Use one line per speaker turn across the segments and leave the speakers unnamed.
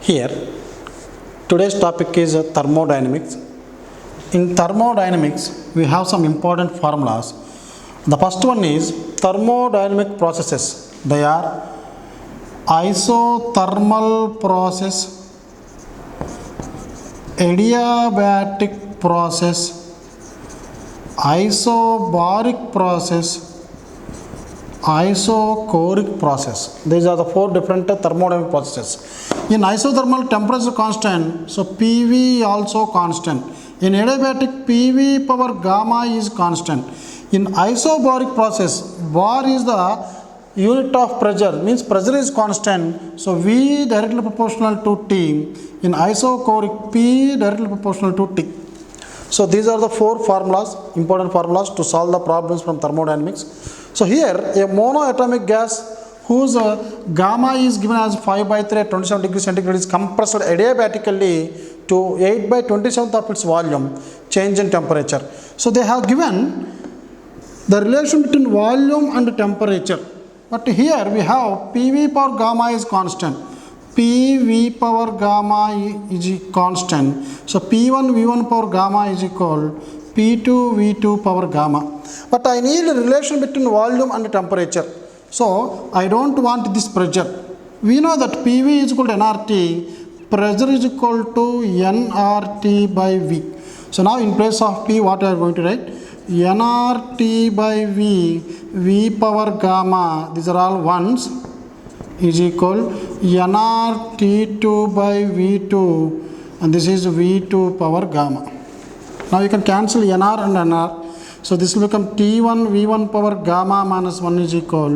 Here, today's topic is thermodynamics. In thermodynamics, we have some important formulas. The first one is thermodynamic processes. They are isothermal process, adiabatic process, isobaric process, isochoric process. These are the four different thermodynamic processes. In isothermal, temperature constant, so PV also constant. In adiabatic, PV power gamma is constant. In isobaric process, bar is the unit of pressure, means pressure is constant, so V directly proportional to T. In isochoric, P directly proportional to T. So these are the four formulas, important formulas to solve the problems from thermodynamics. So here a monoatomic gas whose gamma is given as 5 by 3 at 27 degrees centigrade is compressed adiabatically to 8 by 27th of its volume, change in temperature. So they have given the relation between volume and temperature. But here we have PV power gamma is constant. PV power gamma is constant. So P1 V1 power gamma is equal P2 V2 power gamma. But I need a relation between volume and temperature. So I don't want this pressure. We know that PV is equal to nRT. Pressure is equal to nRT by V. So now in place of P, what I am going to write? nRT by V, V power gamma, these are all ones, is equal nRT2 by V2, and this is V2 power gamma. Now you can cancel nR and nR. So this will become T1 V1 power gamma minus 1 is equal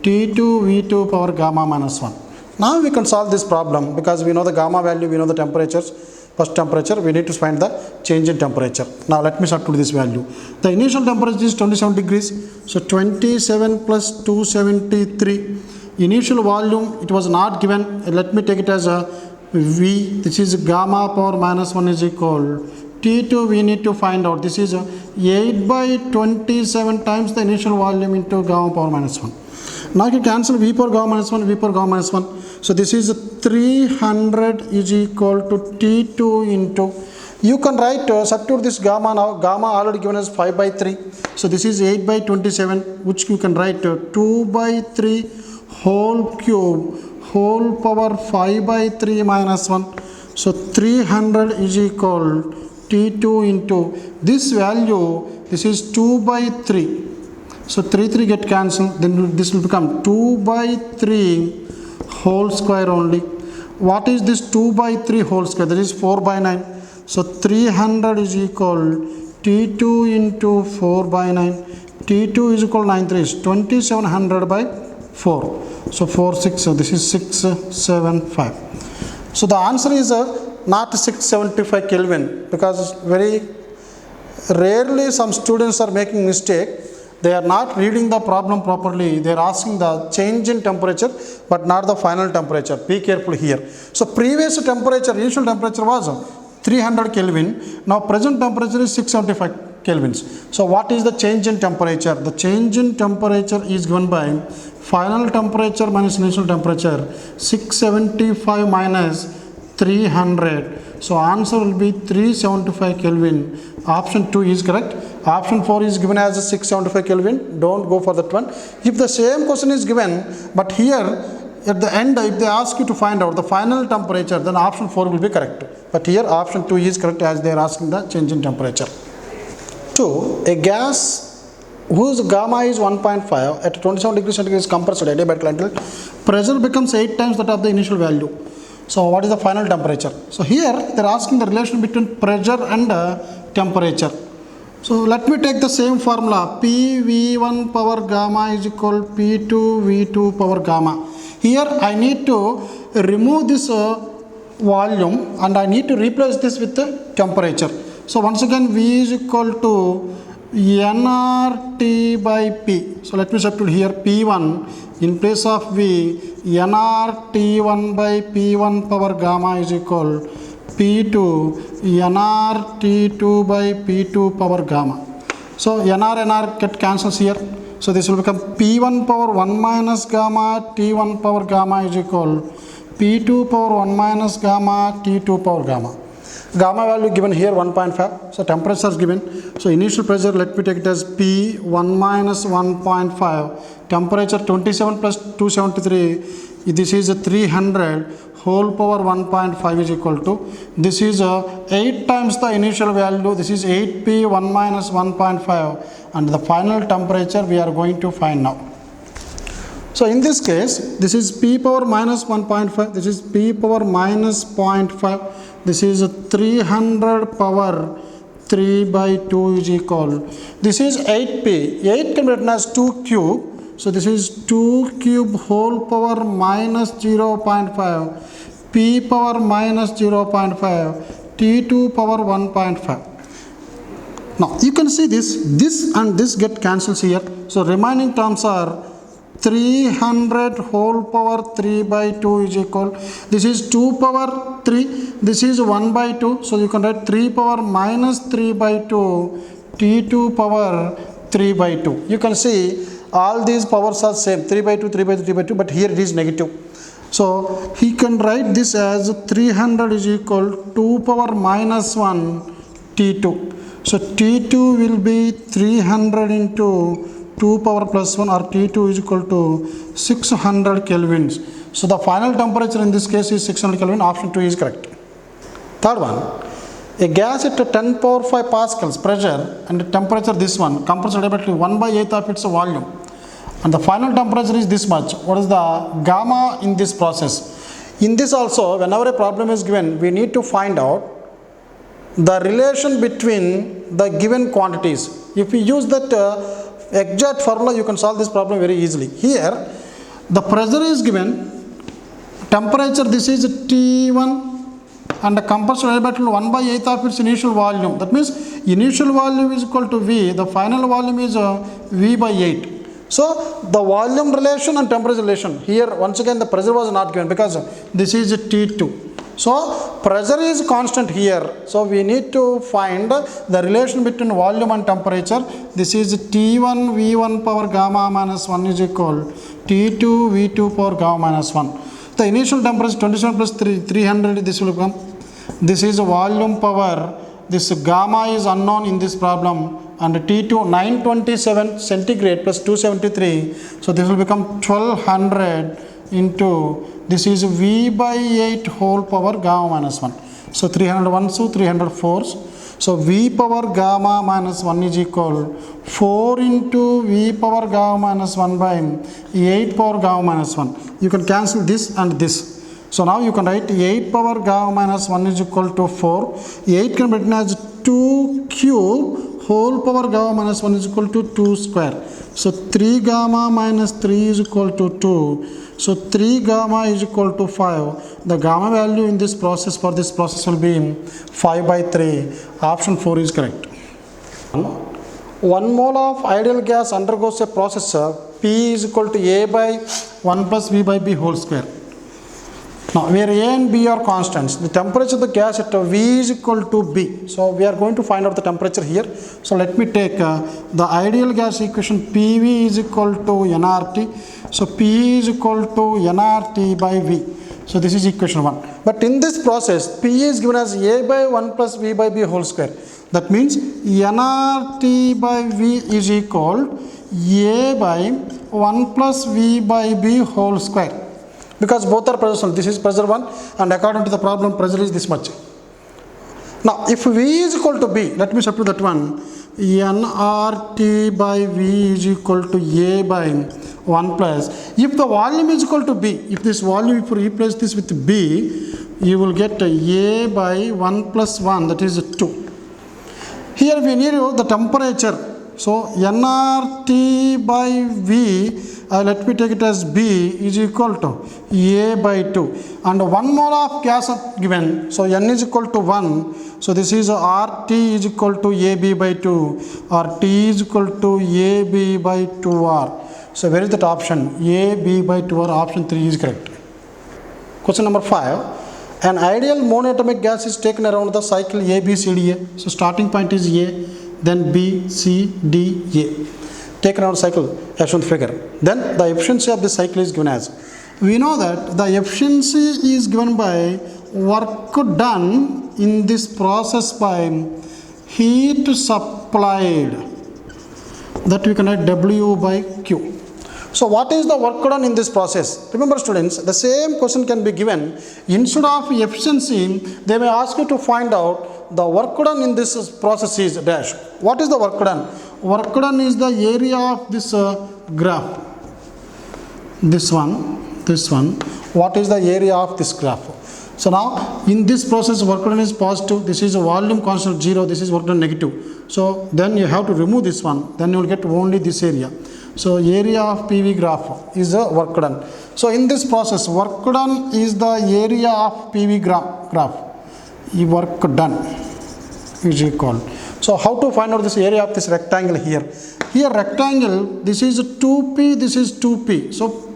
T2 V2 power gamma minus 1. Now we can solve this problem because we know the gamma value, we know the temperatures. First temperature, we need to find the change in temperature. Now let me substitute this value. The initial temperature is 27 degrees. So 27 plus 273. Initial volume, it was not given. Let me take it as a V. This is gamma power minus 1 is equal T2 we need to find out. This is 8 by 27 times the initial volume into gamma power minus 1. Now you can cancel V power gamma minus 1, V power gamma minus 1. So this is 300 is equal to T2 into, you can write, substitute this gamma now, gamma already given as 5 by 3. So this is 8 by 27, which you can write 2 by 3 whole cube, whole power 5 by 3 minus 1. So 300 is equal T2 into this value, this is 2 by 3. So 3 get cancelled, then this will become 2 by 3 whole square only. What is this 2 by 3 whole square? That is 4 by 9. So 300 is equal T2 into 4 by 9. T2 is equal 9 3 is 2700 by 4. So 4 6. So this is 675. So the answer is not 675 Kelvin, because very rarely some students are making mistake. They are not reading the problem properly. They are asking the change in temperature but not the final temperature. Be careful here. So previous temperature, initial temperature was 300 Kelvin. Now present temperature is 675 Kelvins. So what is the change in temperature? The change in temperature is given by final temperature minus initial temperature, 675 minus 300. So answer will be 375 Kelvin. Option 2 is correct. Option 4 is given as 675 Kelvin. Don't go for that one. If the same question is given, but here at the end, if they ask you to find out the final temperature, then option 4 will be correct. But here option 2 is correct as they are asking the change in temperature. 2. A gas whose gamma is 1.5 at 27 degrees centigrade is compressed adiabatically until pressure becomes 8 times that of the initial value. So what is the final temperature? So here they are asking the relation between pressure and temperature. So let me take the same formula. PV1 power gamma is equal P2 V2 power gamma. Here I need to remove this volume and I need to replace this with the temperature. So once again V is equal to nRT by P. So let me substitute here P1 in place of V, nRT1 by P1 power gamma is equal P2 nRT2 by P2 power gamma. So nr get cancels here. So this will become P1 power 1 minus gamma T1 power gamma is equal P2 power 1 minus gamma, T2 power gamma. Gamma value given here 1.5. So temperature is given. So initial pressure, let me take it as P 1 minus 1.5. Temperature 27 plus 273. This is a 300 whole power 1.5 is equal to. This is 8 times the initial value. This is 8P 1 minus 1.5. And the final temperature we are going to find now. So in this case, this is P power minus 1.5. This is P power minus 0.5. This is 300 power 3 by 2 is equal. This is 8P. 8 can be written as 2 cube. So this is 2 cube whole power minus 0.5. P power minus 0.5. T2 power 1.5. Now you can see this and this get cancels here. So remaining terms are 300 whole power 3 by 2 is equal. This is 2 power 3. This is 1 by 2. So you can write 3 power minus 3 by 2. T2 power 3 by 2. You can see all these powers are same. 3 by 2, 3 by 2, 3 by 2. But here it is negative. So he can write this as 300 is equal 2 power minus 1 T2. So T2 will be 300 into 2 power plus 1 or T2 is equal to 600 kelvins. So the final temperature in this case is 600 Kelvin. Option 2 is correct. Third one, a gas at 10 power 5 pascals pressure and temperature this one compressed at 1 by 8 of its volume. And the final temperature is this much. What is the gamma in this process? In this also, whenever a problem is given, we need to find out the relation between the given quantities. If we use that exact formula, you can solve this problem very easily. Here the pressure is given, temperature this is T1 and the compressed air battle 1 by 8 of its initial volume. That means initial volume is equal to V, the final volume is V by 8. So the volume relation and temperature relation, here once again the pressure was not given because this is T2. So pressure is constant here. So we need to find the relation between volume and temperature. This is T1 V1 power gamma minus 1 is equal T2 V2 power gamma minus 1. The initial temperature 27 plus 300 this will become. This is volume power. This gamma is unknown in this problem and T2 927 centigrade plus 273. So this will become 1200 into this is V by 8 whole power gamma minus 1. So 301 so 304. So V power gamma minus 1 is equal 4 into V power gamma minus 1 by 8 power gamma minus 1. You can cancel this and this. So now you can write 8 power gamma minus 1 is equal to 4. 8 can be written as 2 cube whole power gamma minus 1 is equal to 2 square. So 3 gamma minus 3 is equal to 2. So 3 gamma is equal to 5. The gamma value in this process for this process will be 5 by 3. Option 4 is correct. 1 mole of ideal gas undergoes a process P is equal to A by 1 plus V by B whole square. Now where A and B are constants, the temperature of the gas at V is equal to B. So we are going to find out the temperature here. So let me take the ideal gas equation PV is equal to nRT. So P is equal to nRT by V. So this is equation 1. But in this process, P is given as A by 1 plus V by B whole square. That means nRT by V is equal A by 1 plus V by B whole square. Because both are pressure, this is pressure 1 and according to the problem pressure is this much. Now if V is equal to B, let me substitute that one. nRT by V is equal to A by 1 plus. If the volume is equal to B, if this volume, if you replace this with B, you will get A by 1 plus 1, that is 2. Here we need the temperature. So nRT by V, let me take it as B is equal to A by 2 and 1 mole of gas given. So N is equal to 1. So this is RT is equal to AB by 2 or T is equal to AB by 2R. So where is that option? AB by 2R, option 3 is correct. Question number 5. An ideal monoatomic gas is taken around the cycle ABCDA. So starting point is A, then B, C, D, A. Taken around cycle as shown figure. Then the efficiency of the cycle is given as We know that the efficiency is given by work done in this process by heat supplied, that we can write W by Q. So what is the work done in this process? Remember students, the same question can be given. Instead of efficiency, they may ask you to find out the work done in this process is dash. What is the work done? Work done is the area of this graph. This one. What is the area of this graph? So now in this process work done is positive. This is a volume constant 0. This is work done negative. So then you have to remove this one. Then you will get only this area. So area of PV graph is a work done. So in this process work done is the area of PV graph. Work done is equal. So how to find out this area of this rectangle here? Here rectangle, this is 2P, this is 2P. So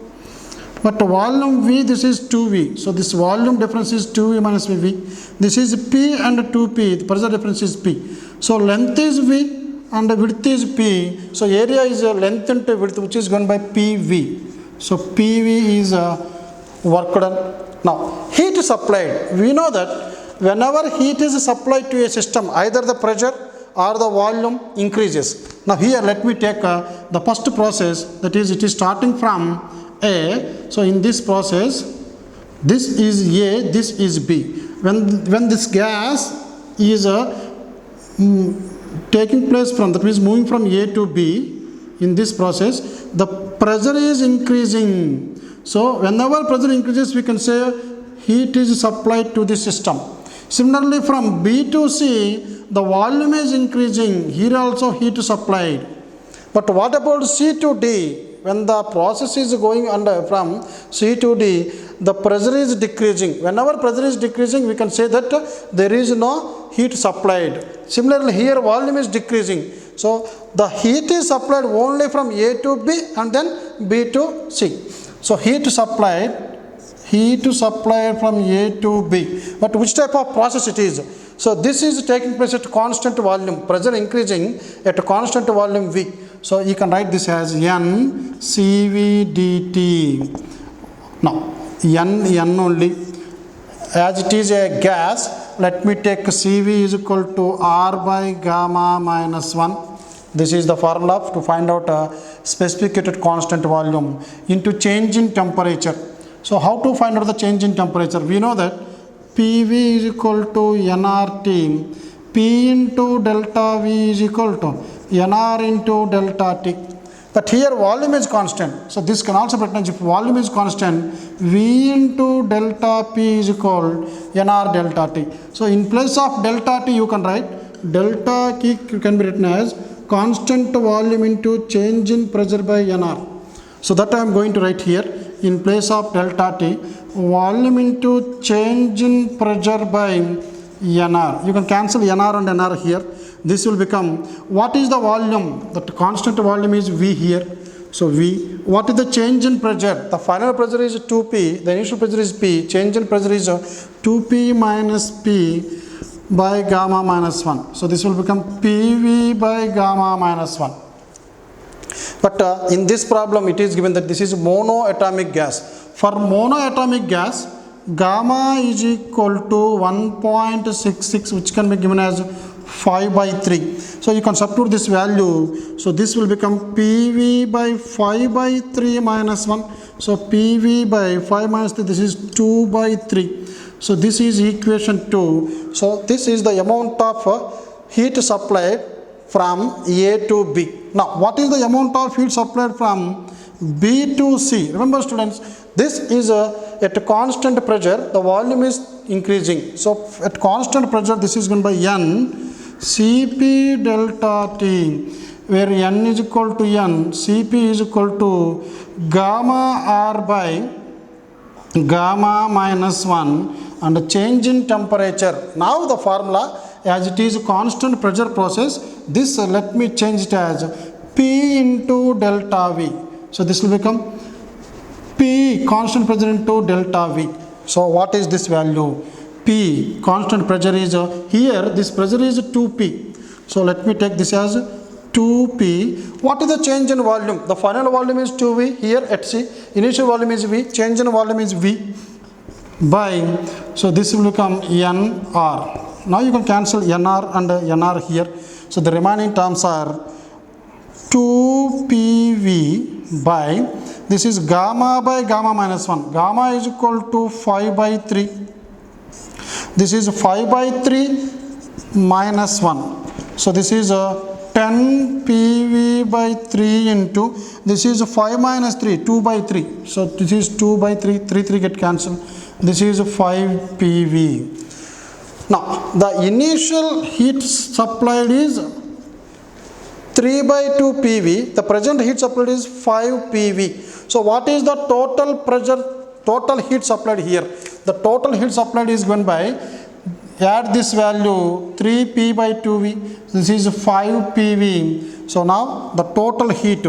but volume V, this is 2V. So this volume difference is 2V minus VV. This is P and 2P. The pressure difference is P. So length is V and width is P. So area is a length into width, which is given by PV. So PV is work done. Now heat supplied. We know that whenever heat is supplied to a system, either the pressure or the volume increases. Now here let me take the first process, that is it is starting from A. So in this process, this is A, this is B. When this gas is taking place from, that means moving from A to B, in this process the pressure is increasing. So whenever pressure increases, we can say heat is supplied to the system. Similarly from B to C, the volume is increasing. Here also heat is supplied. But what about C to D? When the process is going under from C to D, the pressure is decreasing. Whenever pressure is decreasing, we can say that there is no heat supplied. Similarly here volume is decreasing. So the heat is supplied only from A to B and then B to C. So heat supplied from A to B. But which type of process it is? So this is taking place at constant volume, pressure increasing at constant volume V. So you can write this as N CV dt. Now N only, as it is a gas, let me take CV is equal to R by gamma minus 1. This is the formula to find out a specific constant volume into change in temperature. So how to find out the change in temperature? We know that PV is equal to nRT. P into delta V is equal to nR into delta T. But here volume is constant. So this can also be written, if volume is constant, V into delta P is equal nR delta T. So in place of delta T, you can write delta T can be written as constant volume into change in pressure by nR. So that I am going to write here in place of delta T, volume into change in pressure by nR. You can cancel nR and nR here. This will become, what is the volume? The constant volume is V here. So V. What is the change in pressure? The final pressure is 2P. The initial pressure is P. Change in pressure is 2P minus P by gamma minus 1. So this will become PV by gamma minus 1. But in this problem, it is given that this is monoatomic gas. For monoatomic gas, gamma is equal to 1.66, which can be given as 5 by 3. So you can substitute this value. So this will become PV by 5 by 3 minus 1. So PV by 5 minus 3, this is 2 by 3. So this is equation 2. So this is the amount of heat supplied from A to B. Now what is the amount of heat supplied from B to C? Remember students, this is at a constant pressure, the volume is increasing. So at constant pressure, this is given by N Cp delta T, where N is equal to N, Cp is equal to gamma R by gamma minus 1 and change in temperature. Now the formula, as it is a constant pressure process, this let me change it as P into delta V. So this will become P constant pressure into delta V. So what is this value? P constant pressure is here, this pressure is 2P. So let me take this as 2P. What is the change in volume? The final volume is 2V. Here at C, initial volume is V. Change in volume is V by, so this will become NR. Now you can cancel NR and NR here. So the remaining terms are 2PV by, this is gamma by gamma minus 1. Gamma is equal to 5 by 3. This is 5 by 3 minus 1. So this is 10 PV by 3 into, this is 5 minus 3, 2 by 3. So this is 2 by 3, 3 get cancelled. This is 5 PV. Now the initial heat supplied is 3 by 2 PV. The present heat supplied is 5 PV. So what is the total pressure, total heat supplied here? The total heat supplied is given by, add this value 3P by 2V. This is 5 PV. So now the total heat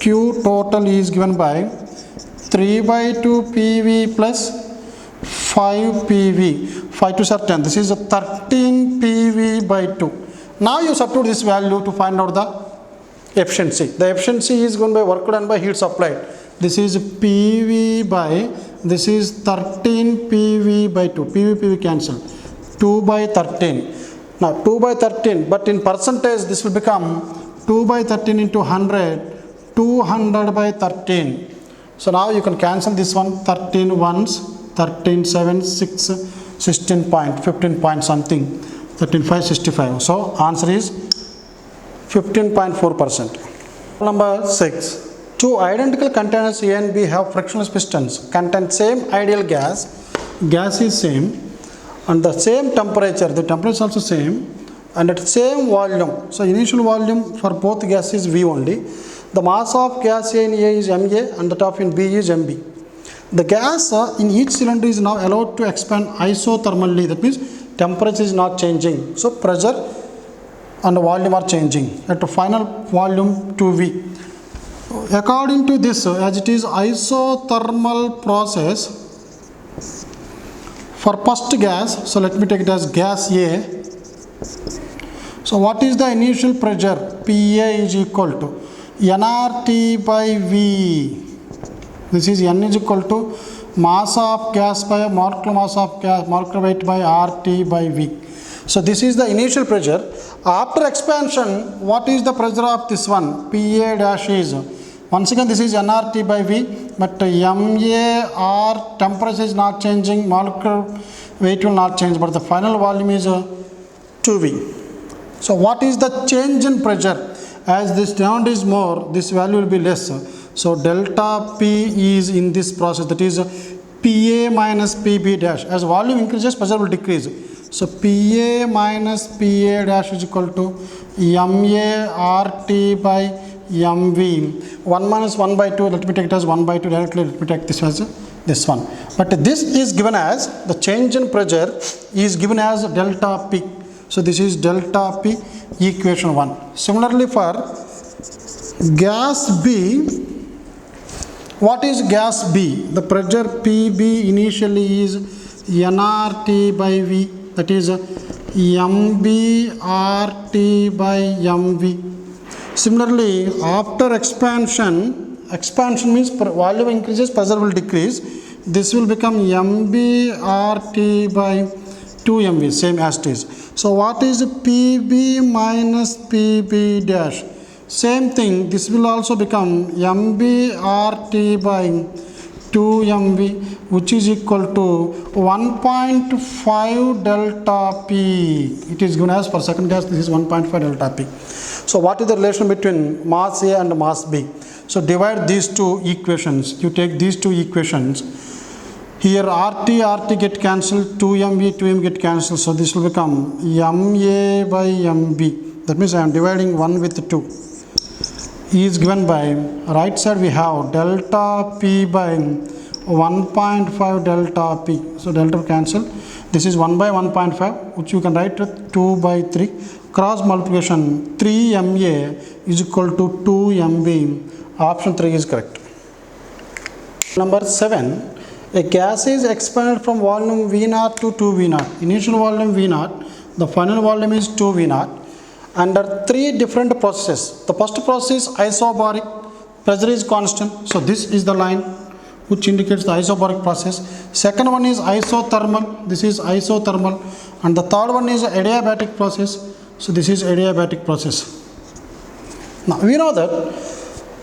Q total is given by 3 by 2 PV plus 5 PV. 5 to 10. This is 13 PV by 2. Now you substitute this value to find out the efficiency. The efficiency is given by work done by heat supplied. This is PV by, this is 13 PV by 2. PV cancel. 2 by 13. Now 2 by 13, but in percentage this will become 2 by 13 into 100, 200 by 13. So now you can cancel this one, 13 ones, 13 7 6 16 point, 15 point something, 13 5 65. So answer is 15.4%. Number 6. Two identical containers A and B have frictionless pistons, contain same ideal gas, gas is same, and the same temperature, the temperature is also same, and at same volume. So initial volume for both gases is V only. The mass of gas A in A is MA and that of in B is MB. The gas in each cylinder is now allowed to expand isothermally. That means temperature is not changing. So pressure and volume are changing at the final volume 2V. According to this, as it is isothermal process for first gas, so let me take it as gas A. So what is the initial pressure? PA is equal to nRT by V. This is N is equal to mass of gas by molecular mass of gas, molecular weight by RT by V. So this is the initial pressure. After expansion, what is the pressure of this one? PA dash is, once again this is nRT by V, but MAR temperature is not changing, molecular weight will not change, but the final volume is 2V. So what is the change in pressure? As this demand is more, this value will be less. So delta P is in this process, that is PA minus PB dash. As volume increases, pressure will decrease. So PA minus PA dash is equal to MART by MV. 1 minus 1 by 2, let me take it as 1 by 2 directly, let me take this as this one. But this is given as, the change in pressure is given as delta P. So this is delta P, equation 1. Similarly for gas B, what is gas B? The pressure PB initially is nRT by V, that is MBRT by MV. Similarly, after expansion means volume increases, pressure will decrease. This will become MBRT by 2MV, same as it is. So what is PB minus PB dash? Same thing, this will also become MBRT by 2MV, which is equal to 1.5 delta P. It is given as for second gas, this is 1.5 delta P. So what is the relation between mass A and mass B? So divide these two equations. You take these two equations. Here RT get cancelled, 2MV get cancelled. So this will become MA by MB. That means I am dividing 1 with 2. Is given by, right side we have delta P by 1.5 delta P. So delta cancel. This is 1 by 1.5, which you can write 2 by 3. Cross multiplication, 3MA is equal to 2MB. Option 3 is correct. Number 7. A gas is expanded from volume V0 to 2V0. Initial volume V0, the final volume is 2V0. under three different processes. The first process is isobaric, pressure is constant, so this is the line which indicates the isobaric process. Second one is isothermal, this is isothermal, and the third one is adiabatic process, so this is adiabatic process. Now we know that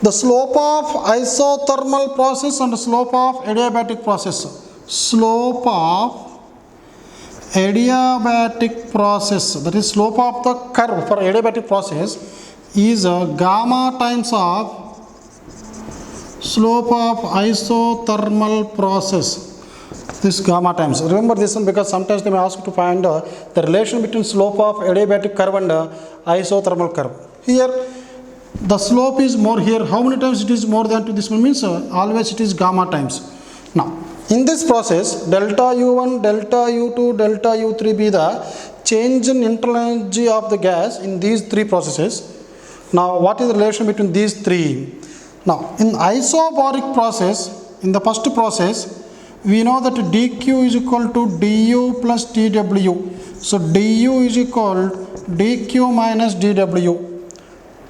the slope of isothermal process and the slope of adiabatic process. Slope of adiabatic process, that is slope of the curve for adiabatic process, is gamma times of slope of isothermal process. This gamma times. Remember this one because sometimes they may ask you to find the relation between slope of adiabatic curve and isothermal curve. Here the slope is more here. How many times it is more than to this one means always it is gamma times. Now in this process, delta U1, delta U2, delta U3 be the change in internal energy of the gas in these three processes. Now what is the relation between these three? Now in isobaric process, in the first process, we know that dq is equal to du plus dw. So du is equal dq minus dw.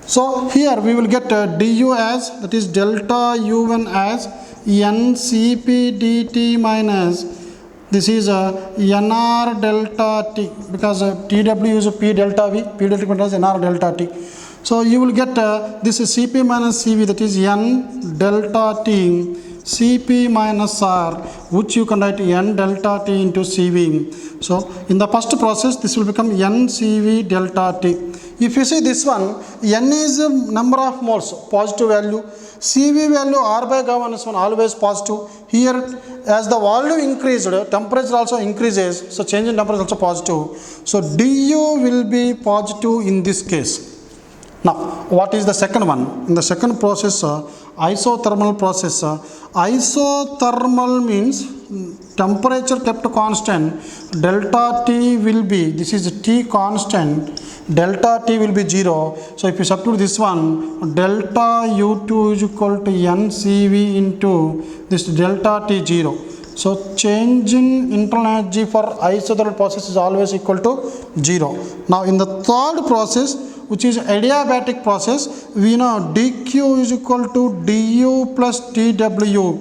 So here we will get du as, that is delta U1 as ncp dt minus, this is nr delta t, because tw is p delta v, p delta v is nr delta t. So you will get this is cp minus cv, that is n delta t cp minus r, which you can write n delta t into cv. So in the first process this will become ncv delta t. If you see this one, n is number of moles, positive value, cv value r by gamma is one always positive. Here as the volume increased, temperature also increases, so change in temperature also positive. So du will be positive in this case. Now what is the second one? In the second process, isothermal process, isothermal means temperature kept constant, delta t will be, this is t constant, delta t will be 0. So if you substitute this one, delta u2 is equal to ncv into this delta t 0. So change in internal energy for isothermal process is always equal to 0. Now in the third process, which is adiabatic process, we know dq is equal to du plus dw.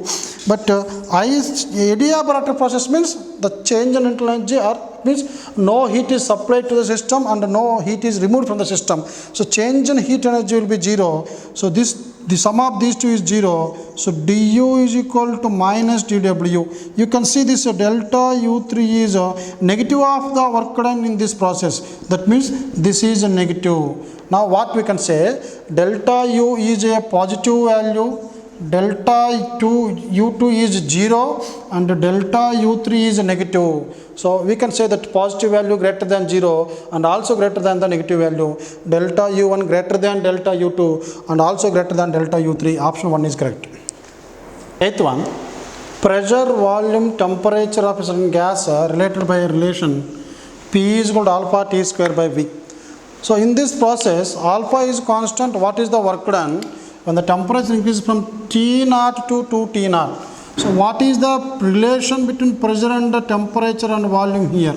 But adiabatic process means the change in internal energy means no heat is supplied to the system and no heat is removed from the system. So change in heat energy will be 0. So the sum of these two is 0. So du is equal to minus dw. You can see this delta u3 is negative of the work done in this process. That means this is a negative. Now what we can say, delta u is a positive value, delta u2 is 0 and delta u3 is negative. So we can say that positive value greater than 0 and also greater than the negative value, delta u1 greater than delta u2 and also greater than delta u3. Option 1 is correct. Eighth one, pressure, volume, temperature of a certain gas are related by a relation P is equal to alpha T square by V. So in this process, alpha is constant. What is the work done? When the temperature increases from T0 to 2T0. So what is the relation between pressure and the temperature and volume here?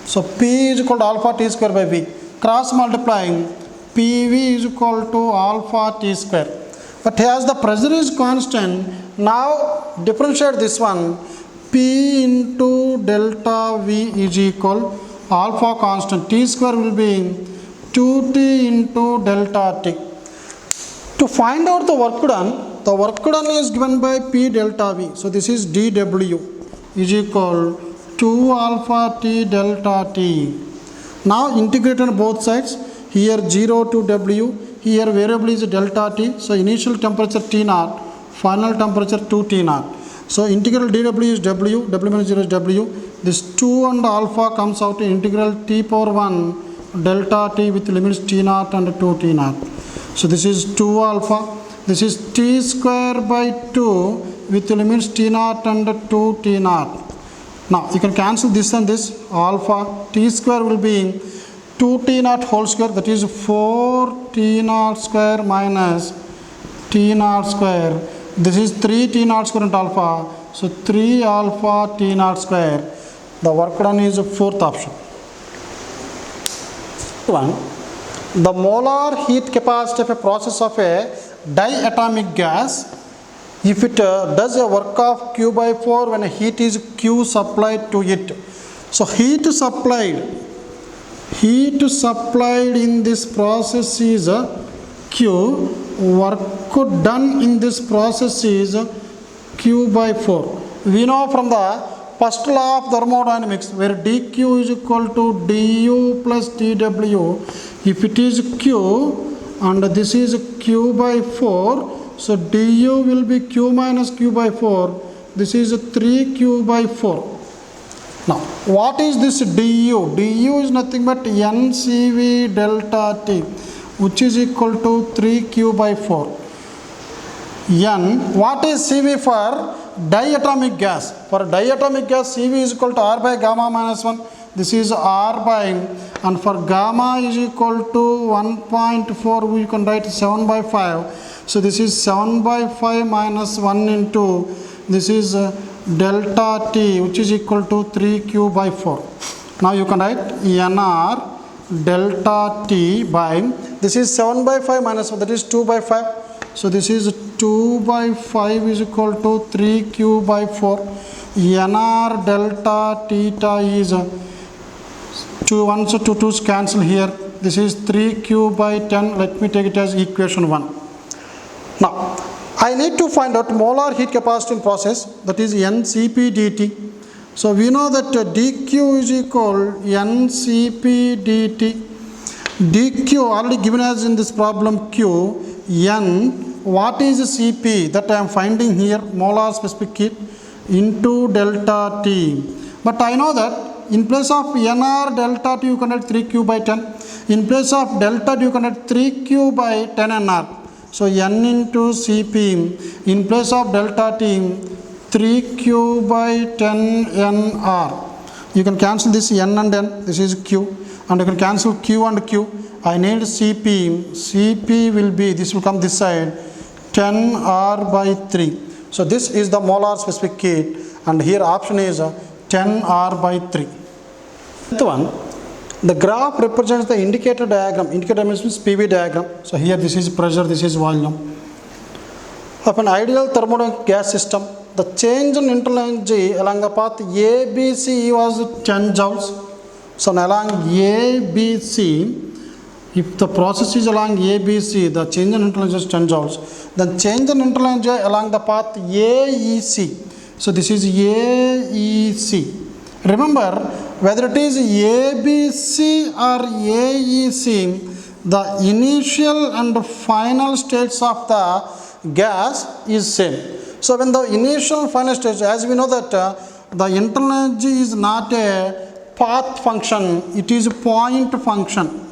So P is equal to alpha T square by V. Cross multiplying, PV is equal to alpha T square. But as the pressure is constant, now differentiate this one. P into delta V is equal alpha constant. T square will be 2T into delta T. To find out the work done is given by P delta V. So this is dW is equal to alpha T delta T. Now integrate on both sides. Here 0 to W. Here variable is delta T. So initial temperature T0, final temperature 2T0. So integral dW is W, W minus 0 is W. This 2 and alpha comes out in integral T power 1 delta T with limits T0 and 2T0. So this is 2 alpha. This is T square by 2 with limits T0 and 2T0. Now you can cancel this and this. Alpha T square will be 2T0 whole square, that is 4T0 square minus T0 square. This is 3T0 square into alpha. So 3 alpha T0 square. The work done is the fourth option. One, The molar heat capacity of a process of a diatomic gas, if it does a work of Q by 4 when a heat is Q supplied to it. So heat supplied in this process is Q, work done in this process is Q by 4. We know from the first law of thermodynamics where dQ is equal to du plus dW. If it is Q and this is Q by 4, so du will be Q minus Q by 4. This is 3Q by 4. Now, what is this du? Du is nothing but NCV delta T, which is equal to 3Q by 4. N, what is CV for diatomic gas? For diatomic gas, CV is equal to R by gamma minus 1. This is R by, and for gamma is equal to 1.4, we can write 7 by 5. So this is 7 by 5 minus 1 into, this is delta T, which is equal to 3Q by 4. Now you can write NR delta T by, this is 7 by 5 minus 1, that is 2 by 5. So this is 2 by 5 is equal to 3Q by 4. NR delta theta is 2 1s to 2's cancel here. This is 3Q by 10. Let me take it as equation 1. Now, I need to find out molar heat capacity in process, that is NCP dt. So we know that dQ is equal NCP dt. dQ already given as in this problem Q. N, what is Cp that I am finding here, molar specific heat into delta T. But I know that in place of NR delta T you can write 3Q by 10. In place of delta T you can write 3Q by 10 NR. So N into Cp, in place of delta T, 3Q by 10 NR. You can cancel this N and N, this is Q, and you can cancel Q and Q. I need Cp, Cp will be, this will come this side, 10R by 3. So this is the molar specific heat, and here option is 10R by 3. Fifth one, the graph represents the indicator diagram. Indicator means PV diagram. So here this is pressure, this is volume. Of an ideal thermodynamic gas system, the change in internal energy along the path ABC was 10 joules. So along ABC, if the process is along ABC, the change in internal energy is 10 joules. Then change in internal energy along the path AEC. So this is AEC. Remember, whether it is ABC or AEC, the initial and final states of the gas is same. So when the initial final stage, as we know that the internal energy is not a path function, it is a point function.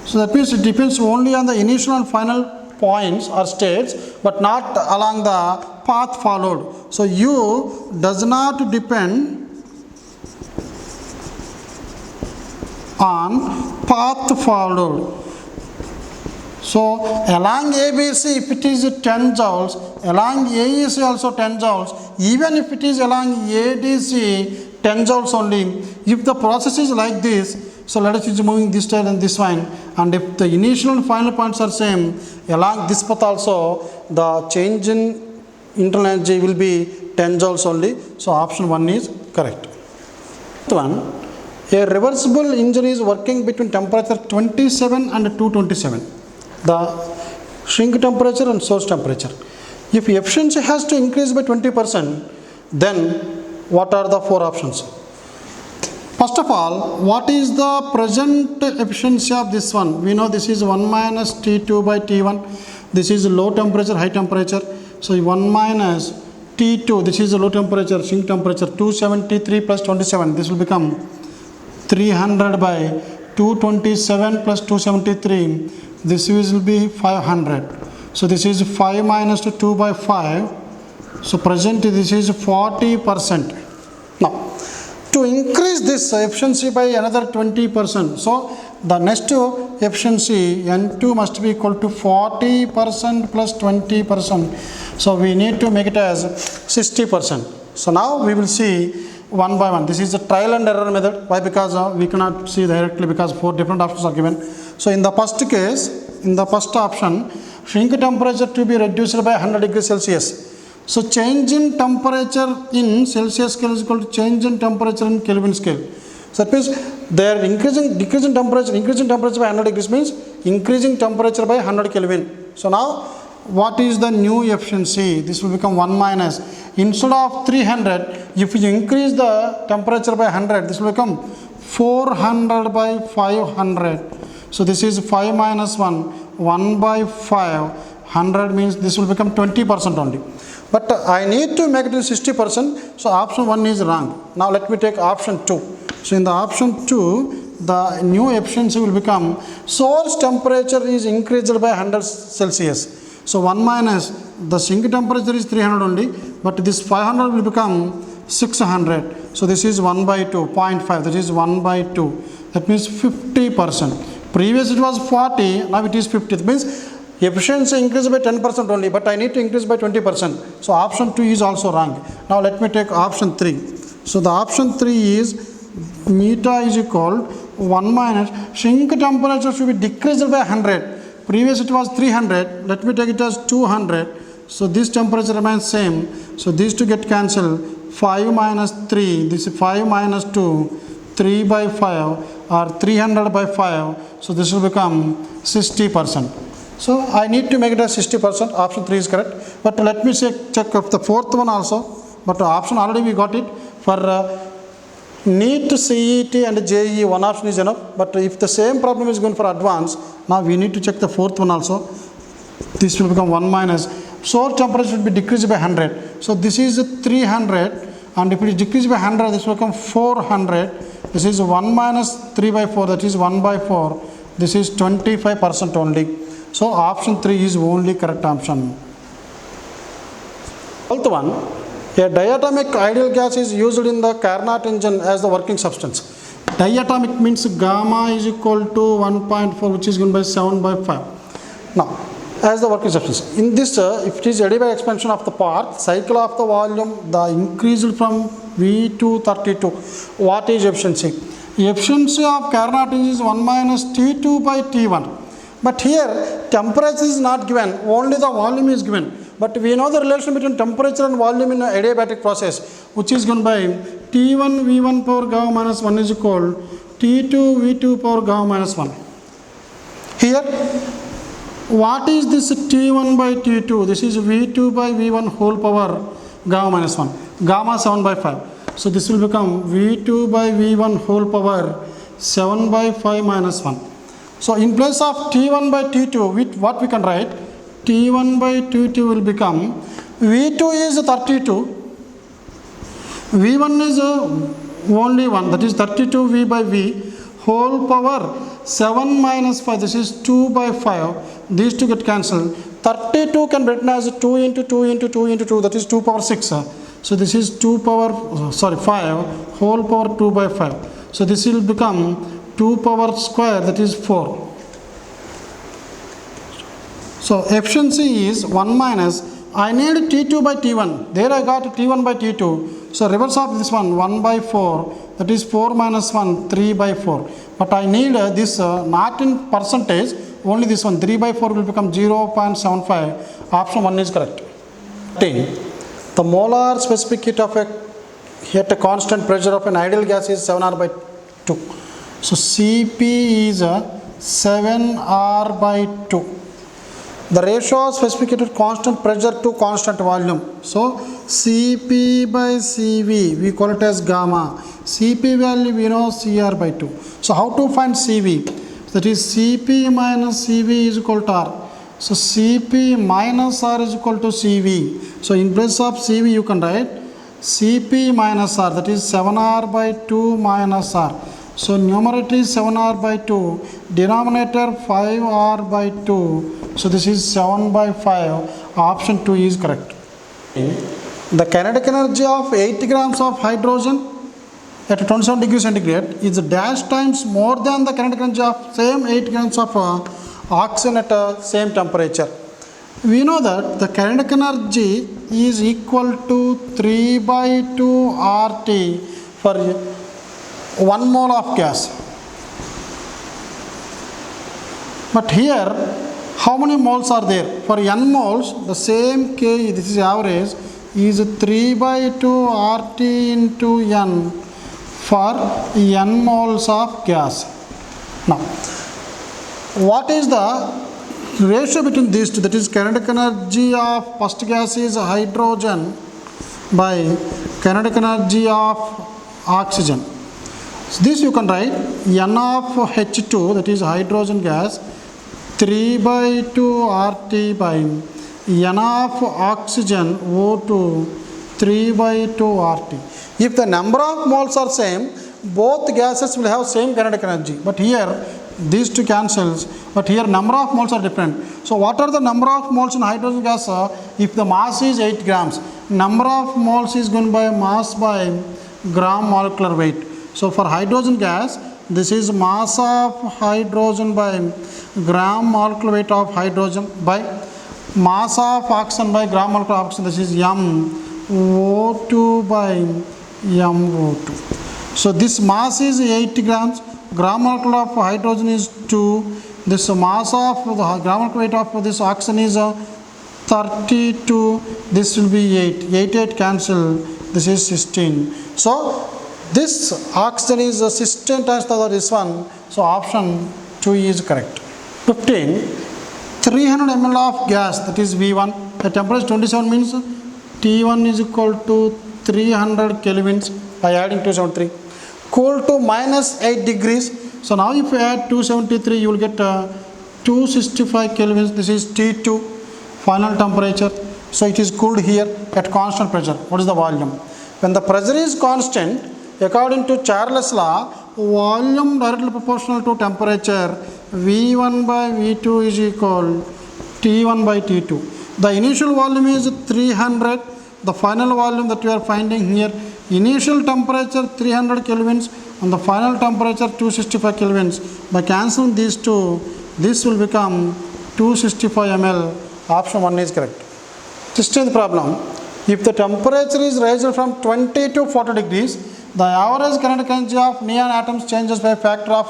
So that means it depends only on the initial and final points or states, but not along the path followed. So U does not depend on path followed. So along ABC, if it is 10 joules, along AEC also 10 joules, even if it is along ADC 10 joules only. If the process is like this, so let us use moving this side and this one, and if the initial and final points are same, along this path also the change in internal energy will be 10 joules only. So option 1 is correct. One, a reversible engine is working between temperature 27 and 227. The shrink temperature and source temperature. If efficiency has to increase by 20%, then what are the 4 options? First of all, what is the present efficiency of this one? We know this is 1 minus T2 by T1. This is low temperature, high temperature. So 1 minus T2, this is the low temperature, sink temperature, 273 plus 27. This will become 300 by 227 plus 273. This will be 500. So this is 5 minus 2 by 5. So present this is 40%. Now, to increase this efficiency by another 20%, so the next efficiency N2 must be equal to 40% plus 20%. So we need to make it as 60%. So now we will see one by one. This is a trial and error method. Why? Because we cannot see directly because 4 different options are given. So in the first case, in the first option, shrink temperature to be reduced by 100 degrees Celsius. So change in temperature in Celsius scale is equal to change in temperature in Kelvin scale. So that means they are decreasing temperature by 100 degrees means increasing temperature by 100 Kelvin. So now what is the new efficiency? This will become 1 minus. Instead of 300, if you increase the temperature by 100, this will become 400 by 500. So this is 5 minus 1, 1 by 5, 100 means this will become 20% only. But I need to make it 60%, so option 1 is wrong. Now let me take option 2. So in the option 2, the new efficiency will become source temperature is increased by 100 Celsius. So 1 minus the sink temperature is 300 only, but this 500 will become 600. So this is 1 by 2, 0.5, that is 1 by 2. That means 50%. Previous it was 40, now it is 50. That means efficiency increased by 10% only, but I need to increase by 20%. So option 2 is also wrong. Now let me take option 3. So the option 3 is meta is equal 1 minus sink temperature should be decreased by 100. Previous it was 300. Let me take it as 200. So this temperature remains same. So these two get cancelled. 5 minus 3. This is 5 minus 2. 3 by 5 or 300 by 5. So this will become 60%. So I need to make it as 60%. Option 3 is correct. But let me check of the fourth one also. But option already we got it. For NEET, CET and JEE, one option is enough. But if the same problem is going for advanced, now we need to check the fourth one also. This will become 1 minus. Source temperature should be decreased by 100. So this is 300. And if it is decreased by 100, this will become 400. This is 1 minus 3 by 4. That is 1 by 4. This is 25% only. So option 3 is only correct option. 12th one, a diatomic ideal gas is used in the Carnot engine as the working substance. Diatomic means gamma is equal to 1.4, which is given by 7 by 5. Now, as the working substance. In this, if it is adiabatic expansion of the part, cycle of the volume, the increased from V to 32. What is efficiency? Efficiency of Carnot engine is 1 minus T2 by T1. But here, temperature is not given, only the volume is given. But we know the relation between temperature and volume in an adiabatic process, which is given by T1 V1 power gamma minus 1 is equal T2 V2 power gamma minus 1. Here, what is this T1 by T2? This is V2 by V1 whole power gamma minus 1. Gamma 7 by 5. So this will become V2 by V1 whole power 7 by 5 minus 1. So in place of T1 by T2, what we can write? T1 by T2 will become V2 is 32, V1 is only 1, that is 32 V by V whole power 7 minus 5, this is 2 by 5, these two get cancelled. 32 can be written as 2 into 2 into 2 into 2, that is 2 power 6. So this is 5 whole power 2 by 5. So this will become 2 power square, that is 4. So efficiency is 1 minus, I need T2 by T1, there I got T1 by T2. So reverse of this one, 1 by 4, that is 4 minus 1, 3 by 4. But I need this not in percentage, only this one, 3 by 4 will become 0.75. Option 1 is correct. The molar specific heat of at a constant pressure of an ideal gas is 7R by 2. So Cp is 7R by 2. The ratio of specific heat at constant pressure to constant volume. So Cp by Cv, we call it as gamma. Cp value we know Cr by 2. So how to find Cv? That is Cp minus Cv is equal to R. So Cp minus R is equal to Cv. So in place of Cv you can write Cp minus R, that is 7R by 2 minus R. So numerator is 7R by 2, denominator 5R by 2. So this is 7 by 5. Option 2 is correct. The kinetic energy of 8 grams of hydrogen at 27 degrees centigrade is dash times more than the kinetic energy of same 8 grams of oxygen at same temperature. We know that the kinetic energy is equal to 3 by 2 RT for 1 mole of gas. But here, how many moles are there? For n moles, the same K, this is average, is 3 by 2 RT into N for n moles of gas. Now, what is the ratio between these two? That is kinetic energy of first gas is hydrogen by kinetic energy of oxygen. So this you can write N of H2, that is hydrogen gas, 3 by 2 RT by N of oxygen O2, 3 by 2 RT. If the number of moles are same, both gases will have same kinetic energy. But here these two cancels, but here number of moles are different. So what are the number of moles in hydrogen gas? If the mass is 8 grams, number of moles is given by mass by gram molecular weight. So for hydrogen gas, this is mass of hydrogen by gram molecular weight of hydrogen by mass of oxygen by gram molecular oxygen. This is MO2 by MO2. So this mass is 8 grams. Gram molecule of hydrogen is 2. This mass of the gram molecular weight of this oxygen is 32. This will be 8. 8 cancel. This is 16. So this oxygen is 16 times this one. So option 2 is correct. 15. 300 ml of gas, that is V1. The temperature 27 means T1 is equal to 300 kelvins by adding 273. Cool to minus 8 degrees. So now if you add 273, you will get 265 kelvins. This is T2, final temperature. So it is cooled here at constant pressure. What is the volume? When the pressure is constant, according to Charles' law, volume directly proportional to temperature, V1 by V2 is equal T1 by T2. The initial volume is 300. The final volume that we are finding here, initial temperature 300 kelvins and the final temperature 265 kelvins. By cancelling these two, this will become 265 ml. Option 1 is correct. 16th problem. If the temperature is raised from 20 to 40 degrees, the average kinetic energy of neon atoms changes by a factor of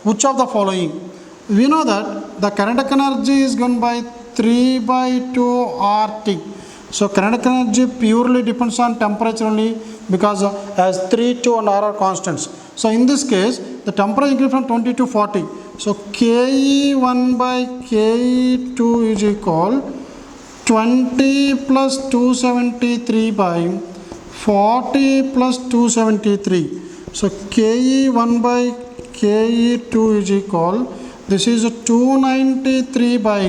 which of the following? We know that the kinetic energy is given by 3 by 2 RT. So kinetic energy purely depends on temperature only, because as 3, 2 and R are constants. So in this case, the temperature increases from 20 to 40. So KE1 by KE2 is equal 20 plus 273 by 40 plus 273. So KE1 by KE2 is equal, this is 293 by,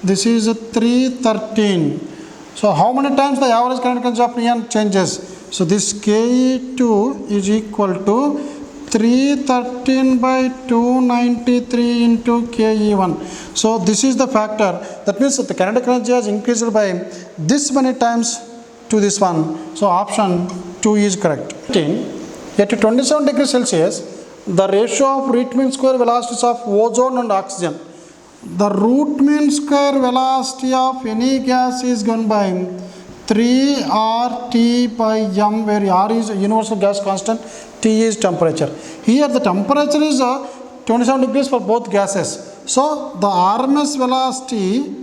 this is 313. So how many times the average kinetic energy of neon changes? So this KE2 is equal to 313 by 293 into KE1. So this is the factor. That means that the kinetic energy has increased by this many times to this one. So option 2 is correct. At 27 degrees Celsius, the ratio of root mean square velocities of ozone and oxygen. The root mean square velocity of any gas is given by 3RT by M, where R is universal gas constant, T is temperature. Here the temperature is 27 degrees for both gases. So the RMS velocity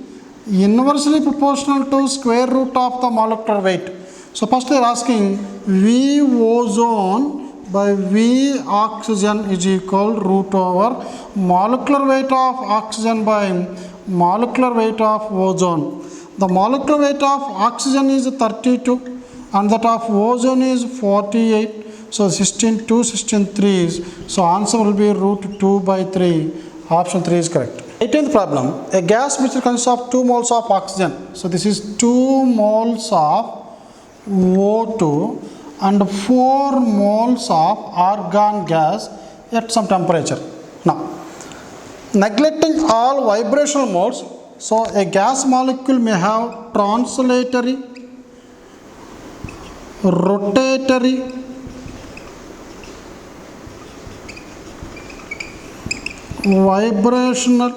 inversely proportional to square root of the molecular weight. So first they are asking V ozone by V oxygen is equal root over molecular weight of oxygen by molecular weight of ozone. The molecular weight of oxygen is 32 and that of ozone is 48. So 16, 2, 16, 3 is. So answer will be root 2 by 3. Option 3 is correct. 18th problem. A gas mixture consists of 2 moles of oxygen. So this is 2 moles of O2 and 4 moles of argon gas at some temperature. Now, neglecting all vibrational modes, so a gas molecule may have translatory, rotatory, vibrational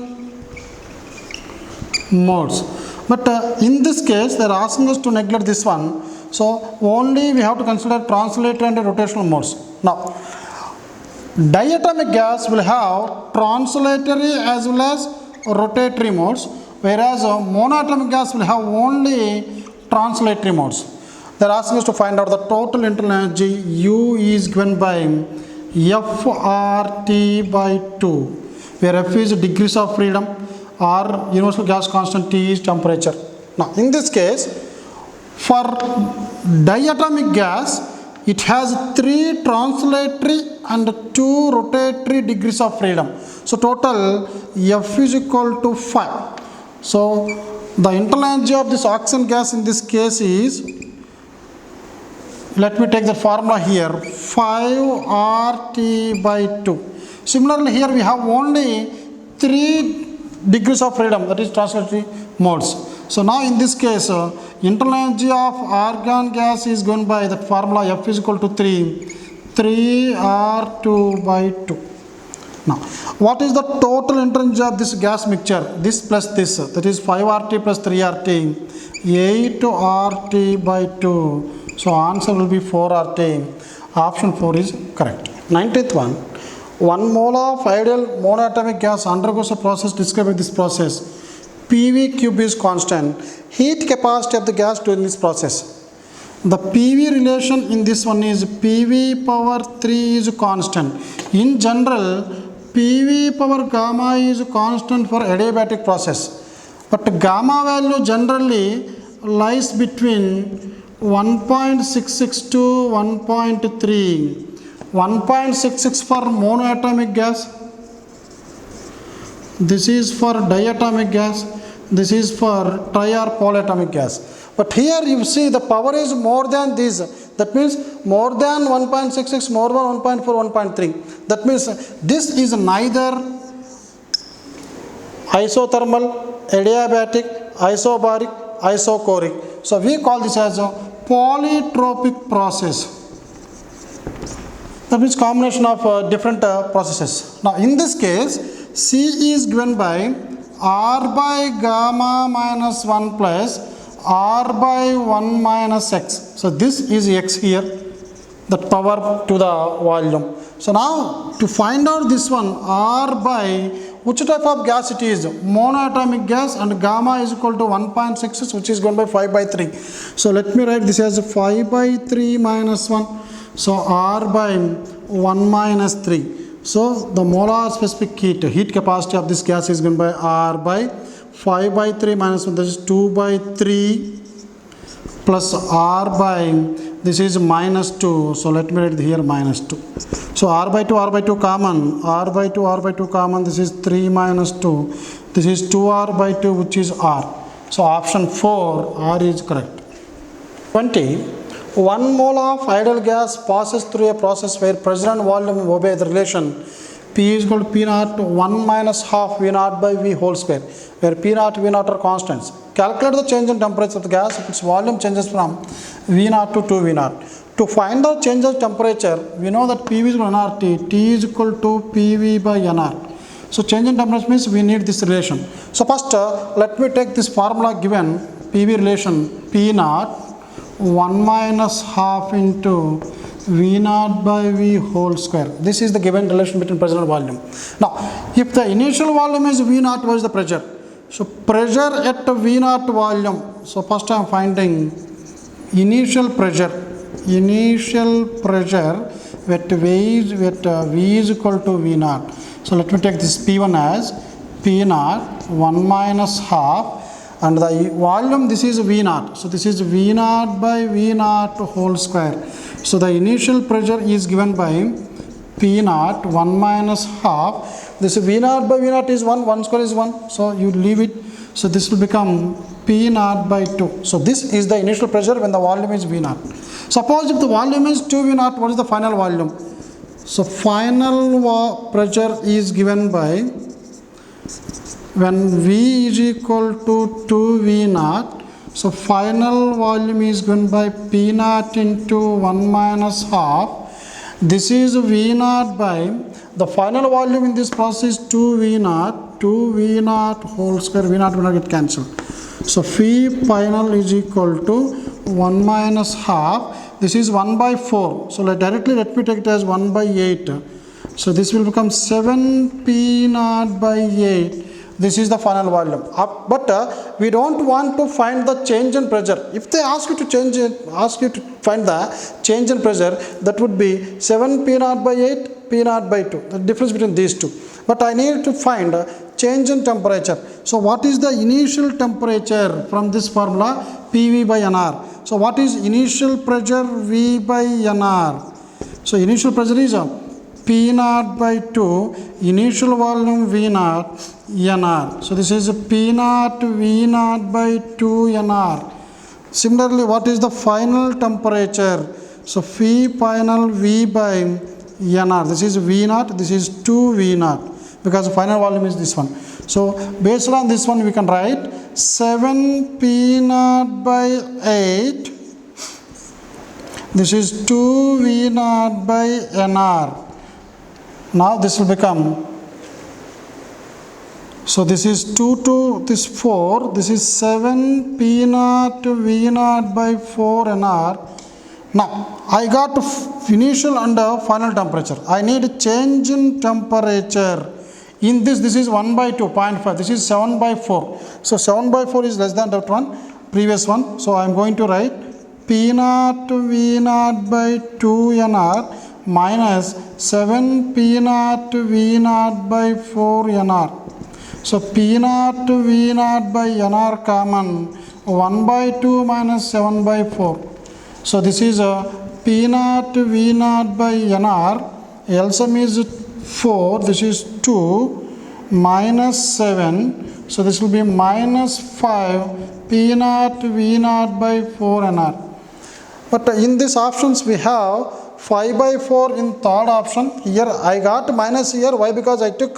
modes. But in this case, they are asking us to neglect this one. So only we have to consider translatory and rotational modes. Now, diatomic gas will have translatory as well as rotatory modes, whereas monoatomic gas will have only translatory modes. They are asking us to find out the total internal energy. U is given by FRT by 2, where F is degrees of freedom, R universal gas constant, T is temperature. Now in this case, for diatomic gas, it has 3 translatory and 2 rotatory degrees of freedom. So total F is equal to 5. So the internal energy of this oxygen gas in this case is, let me take the formula here, 5RT by 2. Similarly, here we have only 3 degrees of freedom, that is translatory modes. So now in this case, internal energy of argon gas is given by the formula F is equal to 3R2 by 2. Now, what is the total internal energy of this gas mixture? This plus this, that is 5RT plus 3RT, 8RT by 2. So answer will be 4RT. Option 4 is correct. 19th one. 1 mole of ideal monoatomic gas undergoes a process described by this process. PV cube is constant. Heat capacity of the gas during this process. The PV relation in this one is PV power 3 is constant. In general, PV power gamma is constant for adiabatic process. But gamma value generally lies between 1.66 to 1.3. 1.66 for monoatomic gas. This is for diatomic gas. This is for tri or polyatomic gas. But here you see the power is more than this. That means more than 1.66, more than 1.4, 1.3. That means this is neither isothermal, adiabatic, isobaric, isochoric. So we call this as a polytropic process. That means combination of different processes. Now in this case, C is given by R by gamma minus 1 plus R by 1 minus X. So this is X here, that power to the volume. So now to find out this one, R by which type of gas it is, monoatomic gas, and gamma is equal to 1.66, which is given by 5 by 3. So let me write this as 5 by 3 minus 1. So R by 1 minus 3. So the molar specific heat capacity of this gas is given by R by 5 by 3 minus 1, that is 2 by 3 plus R by, this is minus 2. So let me write here minus 2. So R by 2 common, R by 2 common, this is 3 minus 2. This is 2R by 2, which is R. So option 4, R is correct. 20. 1 mole of ideal gas passes through a process where pressure and volume obey the relation P is equal to P naught 1 minus half V naught by V whole square, where P naught V naught are constants. Calculate the change in temperature of the gas if its volume changes from V naught to 2 V naught. To find the change of temperature, we know that PV is equal to nRT, T is equal to PV by nR. So change in temperature means we need this relation. So first let me take this formula given, PV relation P naught 1 minus half into V naught by V whole square. This is the given relation between pressure and volume. Now, if the initial volume is V naught, what is the pressure? So pressure at V naught volume. So first I am finding initial pressure at V is equal to V naught. So let me take this P1 as P naught 1 minus half, and the volume, this is V naught. So this is V naught by V naught whole square. So the initial pressure is given by P naught 1 minus half. This V naught by V naught is 1, 1 square is 1. So you leave it. So this will become P naught by 2. So this is the initial pressure when the volume is V naught. Suppose if the volume is 2 V naught, what is the final volume? So final pressure is given by, when V is equal to 2 V naught, so final volume is given by P naught into 1 minus half. This is V naught by, the final volume in this process is 2 V naught whole square, V naught will not get cancelled. So phi final is equal to 1 minus half. This is 1 by 4. So directly let me take it as 1 by 8. So this will become 7 P naught by 8. This is the final volume. But we don't want to find the change in pressure. If they ask you to find the change in pressure, that would be 7 P naught by 8, P naught by 2. The difference between these two. But I need to find change in temperature. So what is the initial temperature from this formula? PV by NR. So what is initial pressure? V by NR. So initial pressure is P naught by 2, initial volume V naught, NR. So this is P naught V naught by 2 NR. Similarly, what is the final temperature? So Phi final V by NR. This is V naught, this is 2 V naught, because the final volume is this one. So based on this one, we can write 7 P naught by 8. This is 2 V naught by NR. Now this will become, so this is 2 to this 4, this is 7 P naught V naught by 4 NR. Now I got initial and final temperature. I need change in temperature. In this is 1 by 2, 0.5, this is 7 by 4. So 7 by 4 is less than that one, previous one. So I am going to write P naught V naught by 2 NR minus 7 P naught V naught by 4 NR. So P naught V naught by NR common, 1 by 2 minus 7 by 4. So this is P naught V naught by NR, LCM is 4, this is 2 minus 7. So this will be minus 5 P naught V naught by 4 NR. But in these options we have 5 by 4 in third option. Here I got minus here. Why? Because I took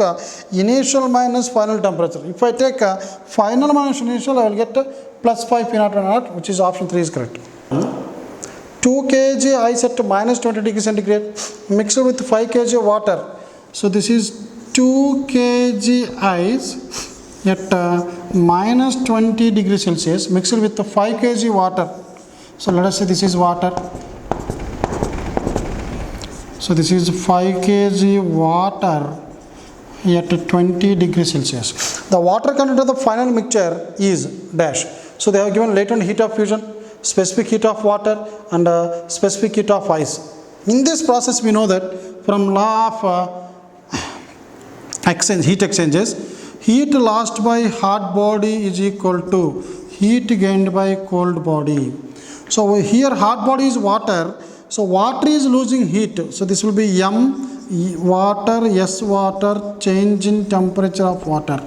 initial minus final temperature. If I take final minus initial, I will get plus 5 P naught NR, which is option 3 is correct. 2 kg ice at minus 20 degrees centigrade mixed with 5 kg water. So this is 2 kg ice at minus 20 degrees Celsius mixed with 5 kg water. So let us say this is water. So this is 5 kg water at 20 degrees Celsius. The water content of the final mixture is dash. So they have given latent heat of fusion, specific heat of water and specific heat of ice. In this process we know that from law of heat exchanges, heat lost by hot body is equal to heat gained by cold body. So here hot body is water. So water is losing heat. So this will be M water, S water, change in temperature of water.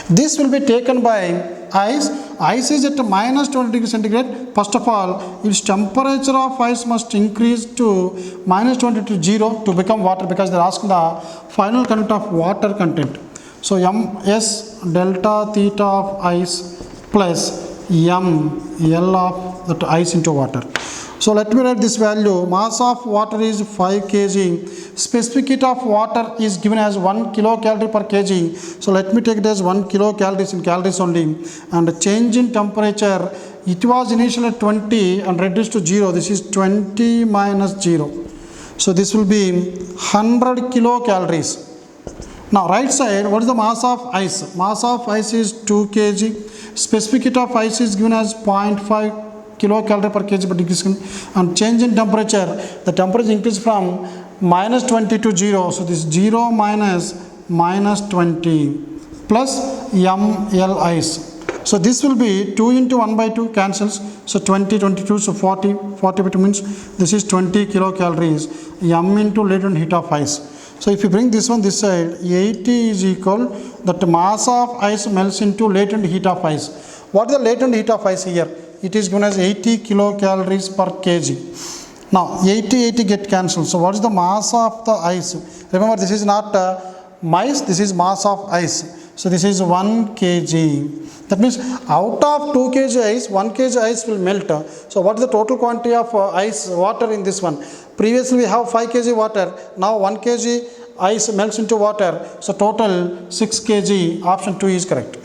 This will be taken by ice. Ice is at minus 20 degrees centigrade. First of all, its temperature of ice must increase to minus 20 to 0 to become water, because they are asking the final content of water content. So MS delta theta of ice plus L of that ice into water. So let me write this value. Mass of water is 5 kg. Specific heat of water is given as 1 kilocalorie per kg. So let me take it as 1 kilocalories in calories only. And the change in temperature, it was initially 20 and reduced to 0. This is 20 minus 0. So this will be 100 kilocalories. Now right side, what is the mass of ice? Mass of ice is 2 kg. Specific heat of ice is given as 0.5 kilocalorie per kg per degree Celsius, and change in temperature, the temperature increases from minus 20 to 0. So this 0 minus 20 plus ML ice. So this will be 2 into 1 by 2 cancels. So 20, 22, so 40 means this is 20 kilocalories. M into latent heat of ice. So if you bring this one this side, 80 is equal, that mass of ice melts into latent heat of ice. What is the latent heat of ice here? It is given as 80 kilocalories per kg. Now 80 get cancelled. So what is the mass of the ice? Remember, this is not mice, this is mass of ice. So this is 1 kg. That means out of 2 kg ice, 1 kg ice will melt. So what is the total quantity of ice water in this one? Previously we have 5 kg water. Now 1 kg ice melts into water. So total 6 kg. Option 2 is correct.